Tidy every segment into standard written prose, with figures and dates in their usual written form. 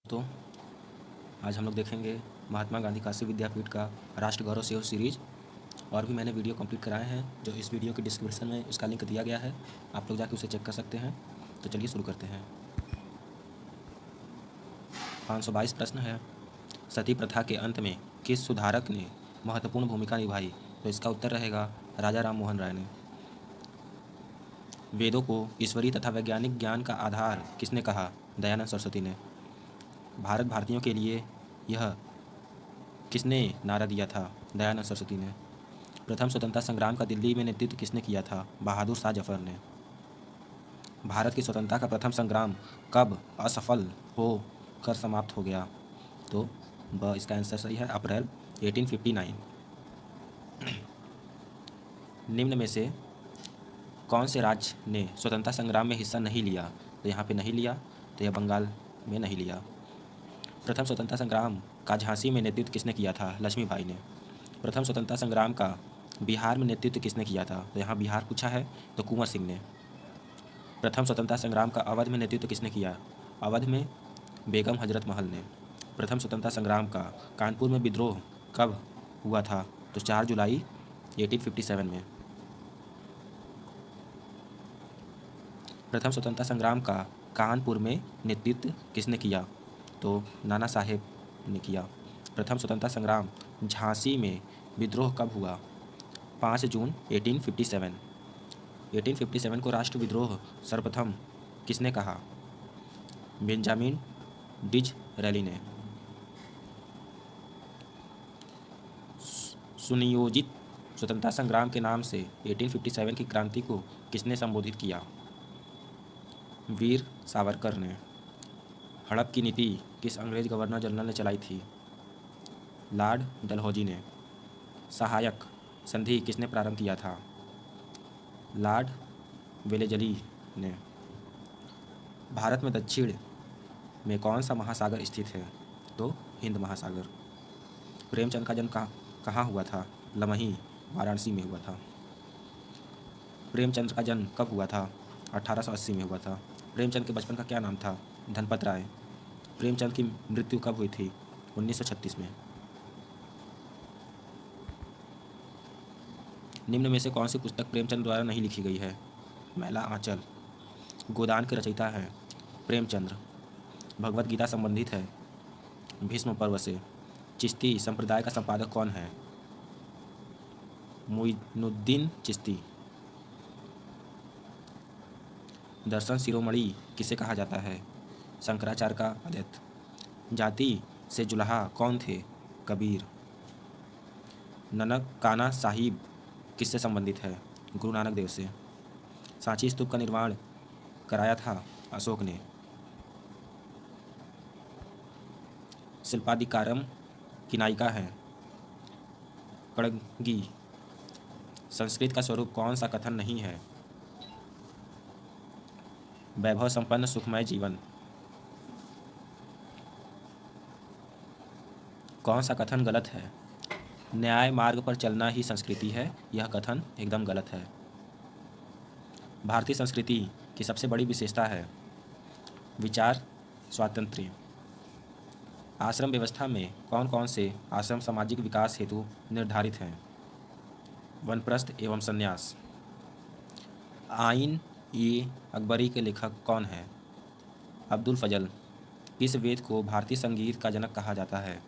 तो आज हम लोग देखेंगे महात्मा गांधी काशी विद्यापीठ का राष्ट्र गौरव सेव सीरीज। और भी मैंने वीडियो कंप्लीट कराए हैं, जो इस वीडियो के डिस्क्रिप्शन में उसका लिंक दिया गया है, आप लोग जाके उसे चेक कर सकते हैं। तो चलिए शुरू करते हैं। 522 प्रश्न है, सती प्रथा के अंत में किस सुधारक ने महत्वपूर्ण भूमिका निभाई? तो इसका उत्तर रहेगा राजा राम मोहन राय ने। वेदों को ईश्वरीय तथा वैज्ञानिक ज्ञान का आधार किसने कहा? दयानंद सरस्वती ने। भारत भारतीयों के लिए यह किसने नारा दिया था? दयानंद सरस्वती ने। प्रथम स्वतंत्रता संग्राम का दिल्ली में नेतृत्व किसने किया था? बहादुर शाह जफर ने। भारत की स्वतंत्रता का प्रथम संग्राम कब असफल हो कर समाप्त हो गया? तो इसका आंसर सही है, अप्रैल 1859। निम्न में से कौन से राज्य ने स्वतंत्रता संग्राम में हिस्सा नहीं लिया? तो यहाँ पे नहीं लिया, तो यह बंगाल में नहीं लिया। प्रथम स्वतंत्रता संग्राम का झांसी में नेतृत्व किसने किया था? लक्ष्मीबाई ने। प्रथम स्वतंत्रता संग्राम का बिहार में नेतृत्व किसने किया था? तो यहाँ बिहार पूछा है, तो कुंवर सिंह ने। प्रथम स्वतंत्रता संग्राम का अवध में नेतृत्व किसने किया? अवध में बेगम हजरत महल ने। प्रथम स्वतंत्रता संग्राम का कानपुर में विद्रोह कब हुआ था? तो 4 जुलाई 1857 में। प्रथम स्वतंत्रता संग्राम का कानपुर में नेतृत्व किसने किया? तो नाना साहेब ने किया। प्रथम स्वतंत्रता संग्राम झांसी में विद्रोह कब हुआ? 5 जून 1857। 1857 को राष्ट्र विद्रोह सर्वप्रथम किसने कहा? बेंजामिन डिज़रेली ने। सुनियोजित स्वतंत्रता संग्राम के नाम से 1857 की क्रांति को किसने संबोधित किया? वीर सावरकर ने। हड़प की नीति किस अंग्रेज गवर्नर जनरल ने चलाई थी? लॉर्ड डलहौजी ने। सहायक संधि किसने प्रारंभ किया था? लॉर्ड वेलेजली ने। भारत में दक्षिण में कौन सा महासागर स्थित है? तो हिंद महासागर। प्रेमचंद का जन्म कहाँ हुआ था? लमही, वाराणसी में हुआ था। प्रेमचंद का जन्म कब हुआ था? 1880 में हुआ था। प्रेमचंद के बचपन का क्या नाम था? धनपत राय। प्रेमचंद की मृत्यु कब हुई थी? 1936 में। निम्न में से कौन सी पुस्तक प्रेमचंद द्वारा नहीं लिखी गई है? मैला आंचल। गोदान के रचयिता हैं प्रेमचंद्र। भगवत गीता संबंधित है भीष्म पर्व से। चिश्ती संप्रदाय का संपादक कौन है? मुइनुद्दीन चिश्ती। दर्शन शिरोमणि किसे कहा जाता है? शंकराचार्य का अद्वैत। जाति से जुलाहा कौन थे? कबीर। ननकाना साहिब किससे संबंधित है? गुरु नानक देव से। सांची स्तूप का निर्माण कराया था अशोक ने। शिल्पाधिकारम की नायिका है कड़गी। संस्कृत का स्वरूप कौन सा कथन नहीं है? वैभव संपन्न सुखमय जीवन। कौन सा कथन गलत है? न्याय मार्ग पर चलना ही संस्कृति है, यह कथन एकदम गलत है। भारतीय संस्कृति की सबसे बड़ी विशेषता है विचार स्वातंत्र्य। आश्रम व्यवस्था में कौन कौन से आश्रम सामाजिक विकास हेतु निर्धारित हैं? वानप्रस्थ एवं संन्यास। आइन ए अकबरी के लेखक कौन हैं? अब्दुल फजल। किस वेद को भारतीय संगीत का जनक कहा जाता है?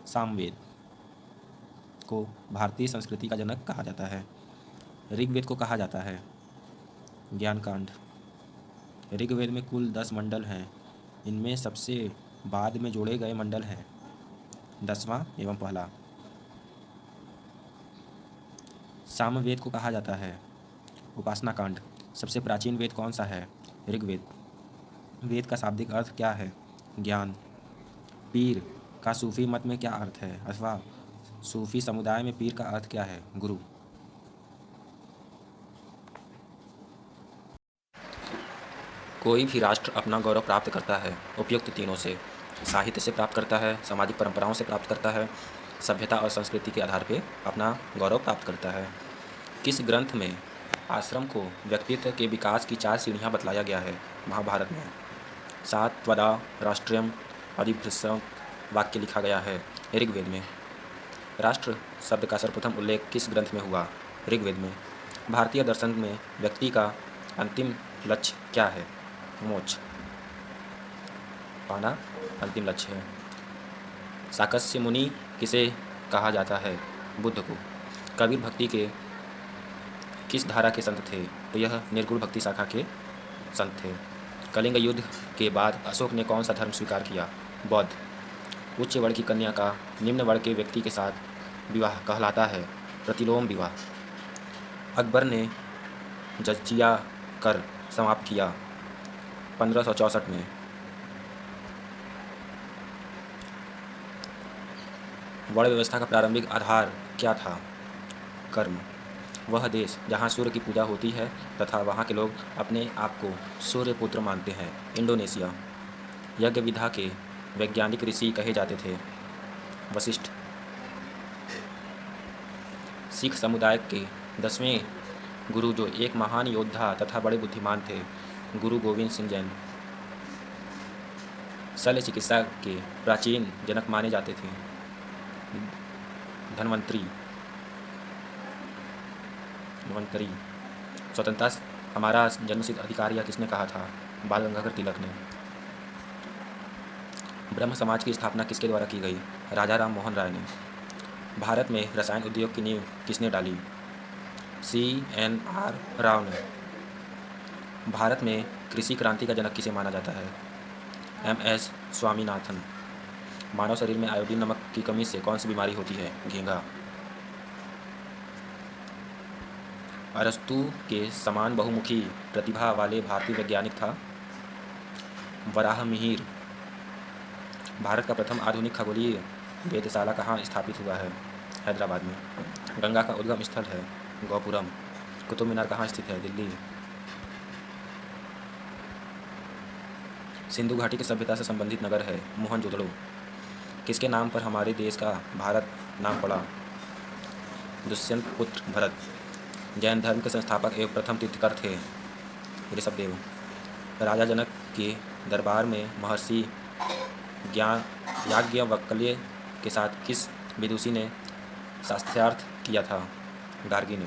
सामवेद को भारतीय संस्कृति का जनक कहा जाता है। ऋग्वेद को कहा जाता है ज्ञानकांड। ऋग्वेद में कुल 10 मंडल हैं, इनमें सबसे बाद में जोड़े गए मंडल हैं 10वां एवं पहला। सामवेद को कहा जाता है उपासना कांड। सबसे प्राचीन वेद कौन सा है? ऋग्वेद। वेद का शाब्दिक अर्थ क्या है? ज्ञान। पीर का सूफी मत में क्या अर्थ है, अथवा सूफी समुदाय में पीर का अर्थ क्या है? गुरु। कोई भी राष्ट्र अपना गौरव प्राप्त करता है उपयुक्त तीनों से। साहित्य से प्राप्त करता है, सामाजिक परंपराओं से प्राप्त करता है, सभ्यता और संस्कृति के आधार पर अपना गौरव प्राप्त करता है। किस ग्रंथ में आश्रम को व्यक्तित्व के विकास की 4 सीढ़ियाँ बतलाया गया है? महाभारत में। सात्वदा राष्ट्रियम, अधिभ्रसक वाक्य लिखा गया है? ऋग्वेद में। राष्ट्र शब्द का सर्वप्रथम उल्लेख किस ग्रंथ में हुआ? ऋग्वेद में। भारतीय दर्शन में व्यक्ति का अंतिम लक्ष्य क्या है? मोक्ष पाना अंतिम लक्ष्य है। साकस्य मुनि किसे कहा जाता है? बुद्ध को। कबीर भक्ति के किस धारा के संत थे? तो यह निर्गुण भक्ति शाखा के संत थे। कलिंग युद्ध के बाद अशोक ने कौन सा धर्म स्वीकार किया? बौद्ध। उच्च वर्ग की कन्या का निम्न वर्ग के व्यक्ति के साथ विवाह कहलाता है? प्रतिलोम विवाह। अकबर ने जजिया कर समाप्त किया 1564 में। वर्ण व्यवस्था का प्रारंभिक आधार क्या था? कर्म। वह देश जहाँ सूर्य की पूजा होती है तथा वहाँ के लोग अपने आप को सूर्य पुत्र मानते हैं? इंडोनेशिया। यज्ञ विधा के वैज्ञानिक ऋषि कहे जाते थे? वशिष्ठ। सिख समुदाय के 10वें गुरु जो एक महान योद्धा तथा बड़े बुद्धिमान थे? गुरु गोविंद सिंह जैन। शल्य चिकित्सा के प्राचीन जनक माने जाते थे? धन्वंतरी। स्वतंत्रता हमारा जन्मसिद्ध अधिकार यह किसने कहा था? बाल गंगाधर तिलक ने। ब्रह्म समाज की स्थापना किसके द्वारा की गई? राजा राम मोहन राय ने। भारत में रसायन उद्योग की नींव किसने डाली? CNR राव ने। भारत में कृषि क्रांति का जनक किसे माना जाता है? MS स्वामीनाथन। मानव शरीर में आयोडीन नमक की कमी से कौन सी बीमारी होती है? घेंघा। अरस्तु के समान बहुमुखी प्रतिभा वाले भारतीय वैज्ञानिक था? वराहमिहिर। भारत का प्रथम आधुनिक खगोलीय वेधशाला कहाँ स्थापित हुआ है? हैदराबाद में। गंगा का उद्गम स्थल है? गौपुरम। कुतुब मीनार कहाँ स्थित है? दिल्ली। सिंधु घाटी की सभ्यता से संबंधित नगर है? मोहनजोदड़ो। किसके नाम पर हमारे देश का भारत नाम पड़ा? दुष्यंत पुत्र भरत। जैन धर्म के संस्थापक एवं प्रथम तीर्थंकर थे? ऋषभदेव। राजा जनक के दरबार में महर्षि याज्ञवल्क्य के साथ किस विदुषी ने शास्त्रार्थ किया था? गार्गी ने।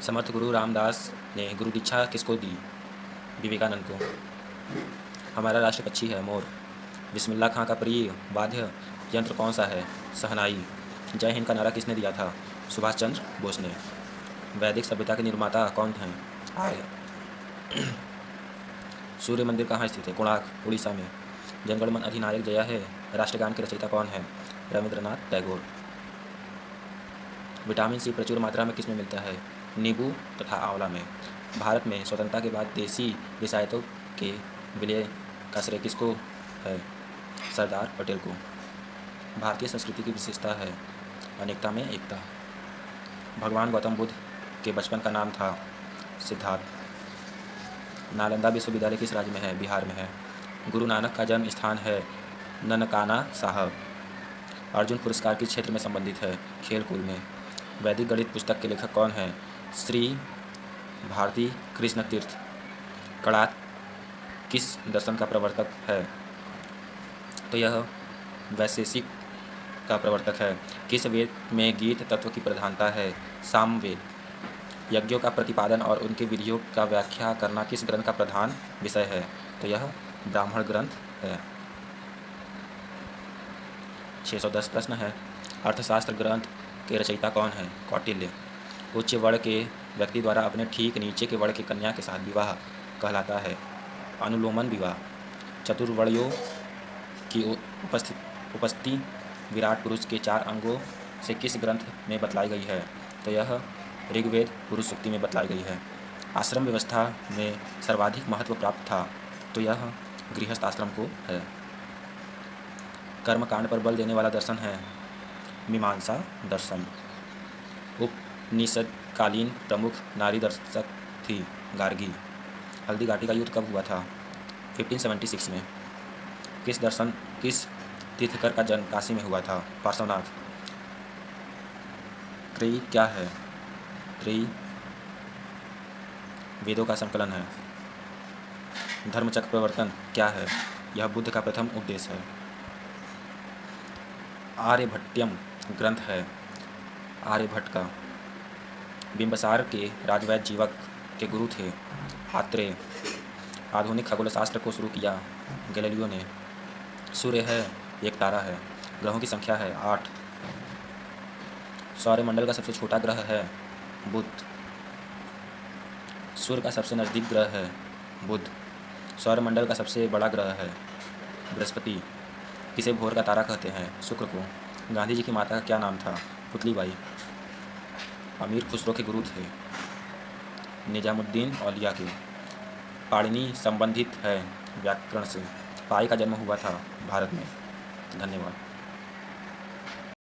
समर्थ गुरु रामदास ने गुरु दीक्षा किसको दी? विवेकानंद को। हमारा राष्ट्रीय पक्षी है? मोर। बिस्मिल्लाह खां का प्रिय वाद्य यंत्र कौन सा है? शहनाई। जय हिंद का नारा किसने दिया था? सुभाष चंद्र बोस ने। वैदिक सभ्यता के निर्माता कौन हैं? आर्य। सूर्य मंदिर कहाँ स्थित है? कोणार्क, उड़ीसा में। जनगण मन अधिनायक जया है राष्ट्रगान के रचयिता कौन है? रविंद्रनाथ टैगोर। विटामिन सी प्रचुर मात्रा में किसमें मिलता है? नींबू तथा आंवला में। भारत में स्वतंत्रता के बाद देसी रियासतों के विलय का श्रेय किसको है? सरदार पटेल को। भारतीय संस्कृति की विशेषता है? अनेकता में एकता। भगवान गौतम बुद्ध के बचपन का नाम था? सिद्धार्थ। नालंदा विश्वविद्यालय किस राज्य में है? बिहार में है। गुरु नानक का जन्म स्थान है? ननकाना साहब। अर्जुन पुरस्कार किस क्षेत्र में संबंधित है? खेल कूद में। वैदिक गणित पुस्तक के लेखक कौन हैं? श्री भारती कृष्ण तीर्थ। कड़ात किस दर्शन का प्रवर्तक है? तो यह वैशेषिक का प्रवर्तक है। किस वेद में गीत तत्व की प्रधानता है? सामवेद। यज्ञों का प्रतिपादन और उनके विधियों का व्याख्या करना किस ग्रंथ का प्रधान विषय है? तो यह ब्राह्मण ग्रंथ है। 610 प्रश्न है। अर्थशास्त्र ग्रंथ के रचयिता कौन है? कौटिल्य। उच्च वर्ण के व्यक्ति द्वारा अपने ठीक नीचे के वर्ण की कन्या के साथ विवाह कहलाता है? अनुलोमन विवाह। चतुर्वर्ण्यों की उपस्थिति विराट पुरुष के 4 अंगों से किस ग्रंथ में बतलाई गई है? तो यह ऋग्वेद पुरुष सूक्ति में बतलाई गई है। आश्रम व्यवस्था में सर्वाधिक महत्व प्राप्त था? तो यह गृहस्थ आश्रम को है। कर्मकांड पर बल देने वाला दर्शन है? मीमांसा दर्शन। उपनिषदकालीन प्रमुख नारी दर्शक थी? गार्गी। हल्दी घाटी का युद्ध कब हुआ था? 1576 में। किस तीर्थकर का जन्म काशी में हुआ था? पार्श्वनाथ। त्रयी क्या है? त्रयी वेदों का संकलन है। धर्मचक्र प्रवर्तन क्या है? यह बुद्ध का प्रथम उपदेश है। आर्यभट्टियम ग्रंथ है आर्यभट्ट का। बिंबसार के राजवैद्य जीवक के गुरु थे आत्रेय। आधुनिक खगोलशास्त्र को शुरू किया गैलीलियो ने। सूर्य है एक तारा है। ग्रहों की संख्या है 8। सौरमंडल का सबसे छोटा ग्रह है बुध। सूर्य का सबसे नज़दीक ग्रह है बुध। सौरमंडल का सबसे बड़ा ग्रह है बृहस्पति। किसे भोर का तारा कहते हैं? शुक्र को। गांधी जी की माता का क्या नाम था? पुतलीबाई। अमीर खुसरो के गुरु थे निजामुद्दीन औलिया के। पाणिनि संबंधित है व्याकरण से। पाई का जन्म हुआ था भारत में। धन्यवाद।